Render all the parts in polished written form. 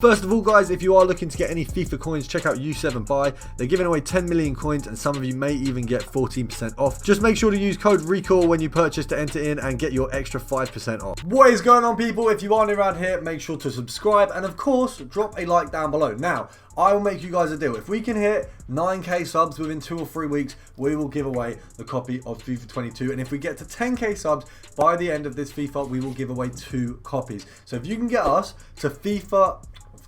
First of all, guys, if you are looking to get any FIFA coins, check out U7 Buy. They're giving away 10 million coins and some of you may even get 14% off. Just make sure to use code RECALL when you purchase to enter in and get your extra 5% off. What is going on, people? If you are new around here, make sure to subscribe and of course, drop a like down below. Now, I will make you guys a deal. If we can hit 9k subs within 2 or 3 weeks, we will give away the copy of FIFA 22. And if we get to 10k subs by the end of this FIFA, we will give away 2 copies. So if you can get us to FIFA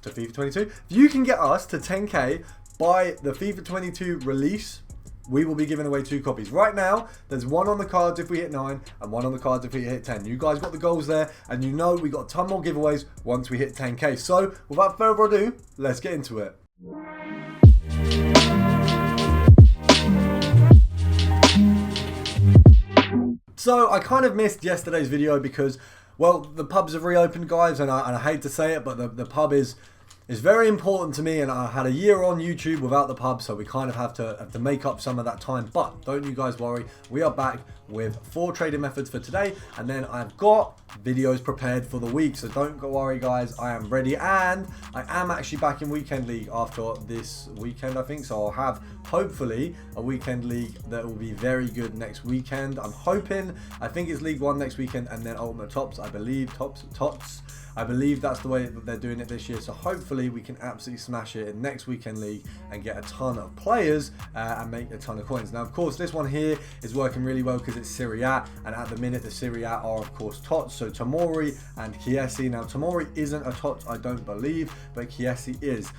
22, if you can get us to 10k by the FIFA 22 release, we will be giving away 2 copies. Right now, there's 1 on the cards if we hit 9 and 1 on the cards if we hit 10. You guys got the goals there, and you know we got a ton more giveaways once we hit 10k. So, without further ado, let's get into it. So, I kind of missed yesterday's video because, well, the pubs have reopened, guys, and I hate to say it, but the pub is very important to me, and I had a year on YouTube without the pub, so we kind of have to make up some of that time. But don't you guys worry, we are back with 4 trading methods for today, and then I've got videos prepared for the week, so don't worry, guys. I am ready, and I am actually back in Weekend League after this weekend, I think. So I'll have hopefully a Weekend League that will be very good next weekend. I'm hoping. I think it's League 1 next weekend, and then Ultimate Tops, I believe. TOTS. I believe that's the way that they're doing it this year. So hopefully we can absolutely smash it in next Weekend League and get a ton of players and make a ton of coins. Now, of course, this one here is working really well because it's Syria, and at the minute the Syria are of course TOTS. So Tomori and Chiesi. Now Tomori isn't a TOTS, I don't believe, but Chiesi is.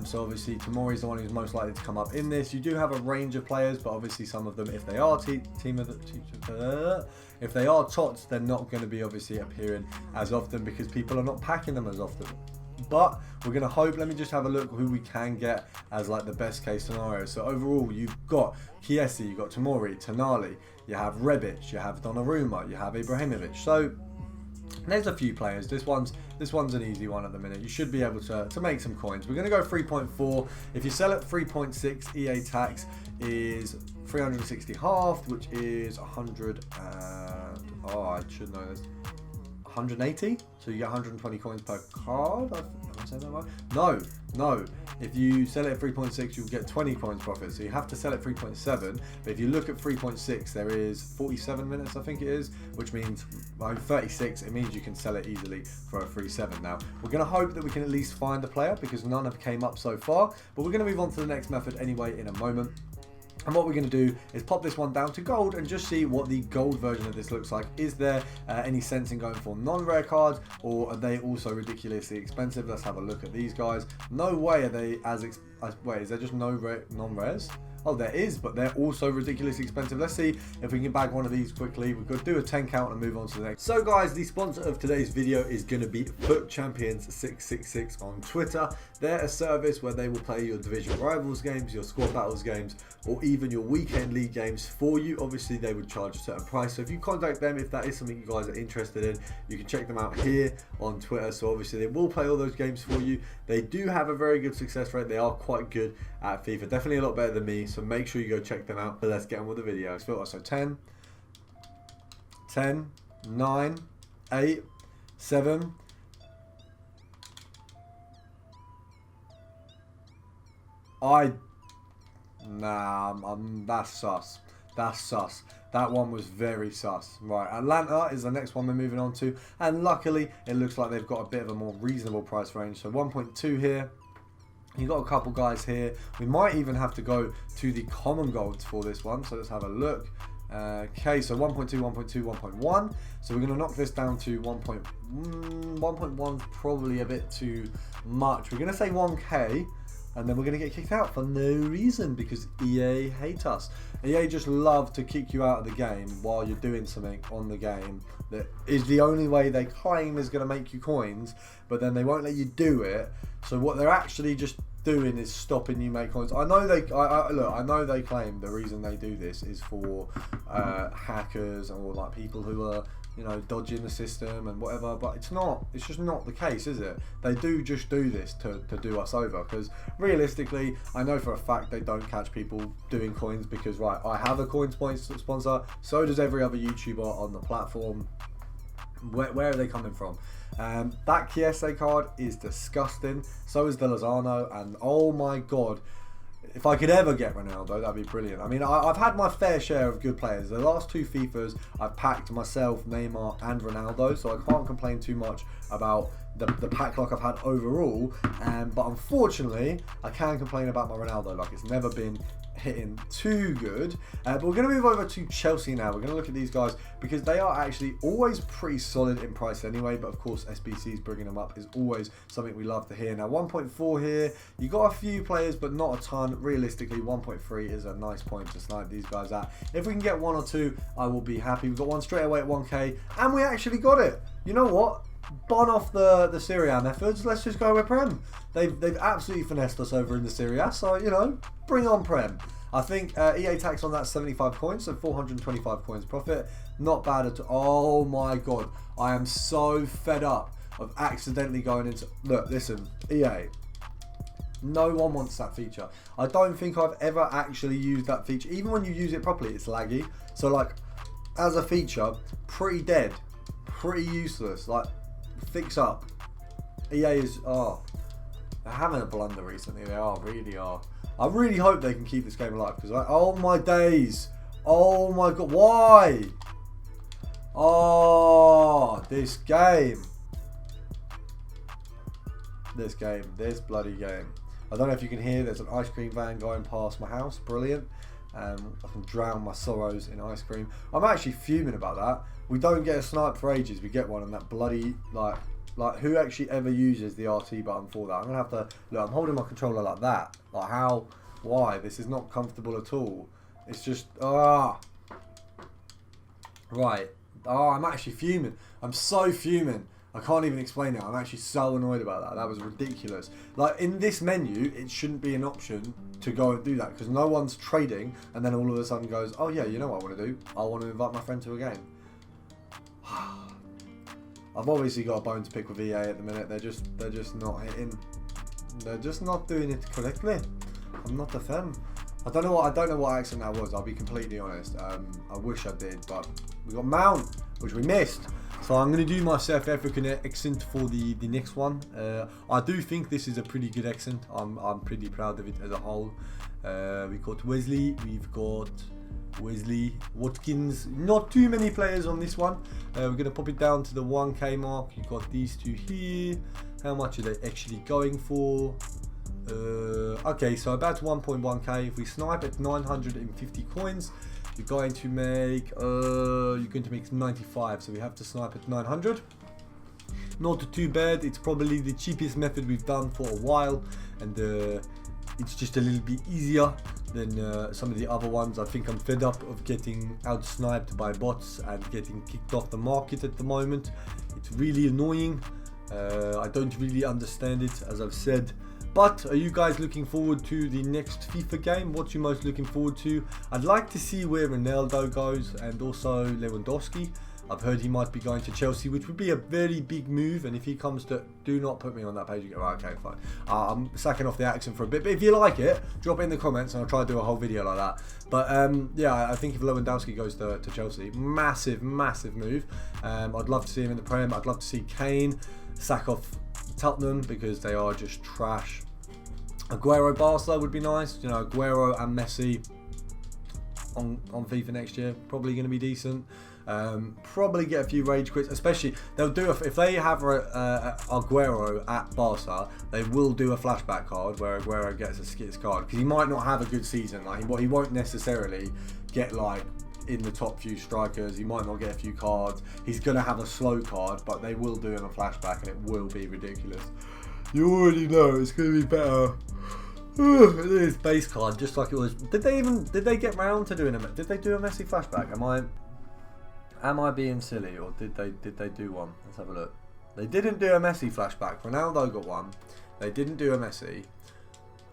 So obviously Tomori is the one who's most likely to come up in this. You do have a range of players, but obviously some of them, if they are if they are TOTS, they're not going to be obviously appearing as often because people are not packing them as often. But we're going to hope. Let me just have a look who we can get as like the best case scenario. So overall, you've got Chiesi, you've got Tomori, Tonali, you have Rebic, you have Donnarumma, you have Ibrahimovic. So there's a few players. This one's an easy one at the minute. You should be able to make some coins. We're going to go 3.4. If you sell at 3.6, EA tax is 360 half, which is 100 and I should know this. 180, so you get 120 coins per card. Am I saying that right? No. If you sell it at 3.6, you'll get 20 coins profit. So you have to sell at 3.7. But if you look at 3.6, there is 47 minutes, I think it is, which means by 36, it means you can sell it easily for a 3.7. Now we're going to hope that we can at least find a player because none have came up so far. But we're going to move on to the next method anyway in a moment. And what we're going to do is pop this one down to gold and just see what the gold version of this looks like. Is there any sense in going for non-rare cards, or are they also ridiculously expensive? Let's have a look at these guys. No way are they wait, is there just no non-rares? Oh, there is, but they're also ridiculously expensive. Let's see if we can bag one of these quickly. We've got to do a 10 count and move on to the next. So guys, the sponsor of today's video is going to be FUT Champions 666 on Twitter. They're a service where they will play your Division Rivals games, your Squad Battles games, or even your Weekend League games for you. Obviously, they would charge a certain price. So if you contact them, if that is something you guys are interested in, you can check them out here on Twitter. So obviously, they will play all those games for you. They do have a very good success rate. They are quite good at FIFA. Definitely a lot better than me. So make sure you go check them out. But let's get on with the video. So 10, 9, 8, 7, that's sus. That's sus. That one was very sus. Right, Atalanta is the next one we're moving on to. And luckily, it looks like they've got a bit of a more reasonable price range. So 1.2 here. You've got a couple guys here. We might even have to go to the common golds for this one. So let's have a look. Okay, so 1.2, 1.2, 1.1. So we're going to knock this down to 1.1 is probably a bit too much. We're going to say 1k. And then we're going to get kicked out for no reason because EA hate us. EA just love to kick you out of the game while you're doing something on the game that is the only way they claim is going to make you coins, but then they won't let you do it. So what they're actually just doing is stopping you make coins. I know I know they claim the reason they do this is for hackers or like people who are, you know, dodging the system and whatever, but it's just not the case, is it? They do just do this to do us over, because realistically, I know for a fact they don't catch people doing coins because, right, I have a coins point sponsor, so does every other YouTuber on the platform. Where are they coming from? That Chiesa card is disgusting. So is the Lozano, and oh my god, if I could ever get Ronaldo, that'd be brilliant. I mean, I've had my fair share of good players. The last 2 FIFAs, I've packed myself, Neymar and Ronaldo, so I can't complain too much about the pack luck I've had overall. But unfortunately, I can complain about my Ronaldo luck. It's never been hitting too good. But we're going to move over to Chelsea now. We're going to look at these guys because they are actually always pretty solid in price anyway. But of course, SBCs bringing them up is always something we love to hear. Now, 1.4 here. You got a few players, but not a ton. Realistically, 1.3 is a nice point to snipe these guys at. If we can get 1 or 2, I will be happy. We've got one straight away at 1k, and we actually got it. You know what? Bon off the Syria methods. Let's just go with Prem. They've absolutely finessed us over in the Syria, so you know, bring on Prem. I think EA tax on that 75 coins, so 425 coins profit. Not bad at all. Oh my god, I am so fed up of accidentally going into. Look, listen, EA. No one wants that feature. I don't think I've ever actually used that feature. Even when you use it properly, it's laggy. So like, as a feature, pretty dead, pretty useless. Like, fix up. EA is, they're having a blunder recently. They really are. I really hope they can keep this game alive because, oh my days, oh my god, why? Oh, this bloody game. I don't know if you can hear. There's an ice cream van going past my house. Brilliant. I can drown my sorrows in ice cream. I'm actually fuming about that. We don't get a snipe for ages. We get one, and that bloody like who actually ever uses the RT button for that? I'm gonna have to look. I'm holding my controller like that. Like how? Why? This is not comfortable at all. It's just right. I'm actually fuming. I'm so fuming. I can't even explain it. I'm actually so annoyed about that. That was ridiculous. Like in this menu, it shouldn't be an option to go and do that because no one's trading, and then all of a sudden goes, oh yeah, you know what I want to do? I want to invite my friend to a game. I've obviously got a bone to pick with EA at the minute. They're just not hitting. They're just not doing it correctly. I'm not a fan. I don't know what accent that was. I'll be completely honest. I wish I did, but we got Mount, which we missed. So I'm going to do my South African accent for the next one. I do think this is a pretty good accent. I'm pretty proud of it as a whole. We've got Wesley. We've got Wesley Watkins. Not too many players on this one. We're going to pop it down to the 1k mark. You've got these two here. How much are they actually going for? Okay, so about 1.1k. If we snipe at 950 coins, you're going to make 95. So we have to snipe at 900. Not too bad. It's probably the cheapest method we've done for a while, and it's just a little bit easier than some of the other ones. I think I'm fed up of getting out-sniped by bots and getting kicked off the market at the moment. It's really annoying. I don't really understand it, as I've said. But are you guys looking forward to the next FIFA game? What you most looking forward to? I'd like to see where Ronaldo goes, and also Lewandowski. I've heard he might be going to Chelsea, which would be a very big move. And if he comes to, do not put me on that page again. Right, okay, fine. I'm sacking off the accent for a bit. But if you like it, drop it in the comments and I'll try to do a whole video like that. But yeah, I think if Lewandowski goes to Chelsea, massive move. I'd love to see him in the Prem. I'd love to see Kane sack off Tottenham because they are just trash. Aguero Barca would be nice. You know, Aguero and Messi on FIFA next year, probably going to be decent. Probably get a few rage quits, especially they'll do if they have Aguero at Barca, they will do a flashback card where Aguero gets a skits card because he might not have a good season. Like he won't necessarily get like in the top few strikers. He might not get a few cards. He's gonna have a slow card, but they will do it on a flashback, and it will be ridiculous. You already know it's gonna be better. This base card, just like it was. Did they get round to doing did they do a Messi flashback? Am I being silly, or did they do one? Let's have a look. They didn't do a Messi flashback. Ronaldo got one. They didn't do a Messi.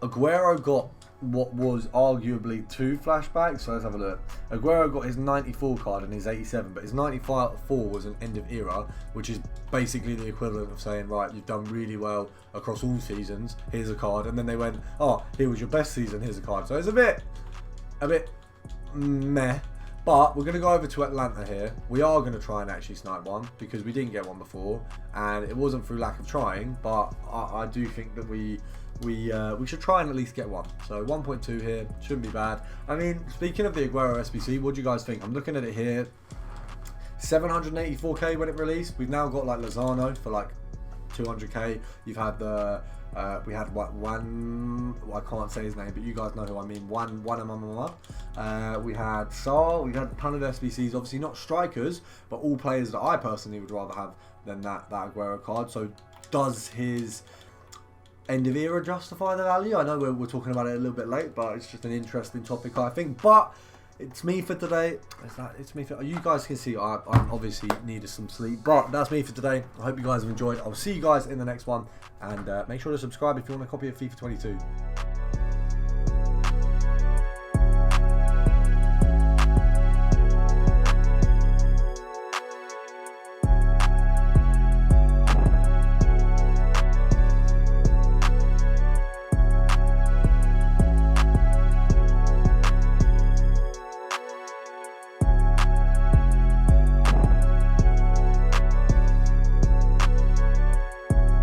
Aguero got what was arguably 2 flashbacks. So let's have a look. Aguero got his 94 card and his 87, but his 94 was an end of era, which is basically the equivalent of saying, right, you've done really well across all seasons. Here's a card, and then they went, oh, here was your best season. Here's a card. So it's a bit meh. But we're going to go over to Atalanta here. We are going to try and actually snipe one because we didn't get one before, and it wasn't through lack of trying. But I do think that we should try and at least get one. So 1.2 here shouldn't be bad. I mean, speaking of the Aguero SBC, what do you guys think? I'm looking at it here. 784k when it released. We've now got like Lozano for like 200k. You've had the we had one, I can't say his name, but you guys know who I mean. We had Saul. We had a ton of SBCs, obviously not strikers, but all players that I personally would rather have than that Aguero card. So does his end of era justify the value? I know we're talking about it a little bit late, but it's just an interesting topic, I think. But it's me for today. It's me for, you guys can see I obviously needed some sleep, but that's me for today. I hope you guys have enjoyed. I'll see you guys in the next one, and make sure to subscribe if you want a copy of FIFA 22.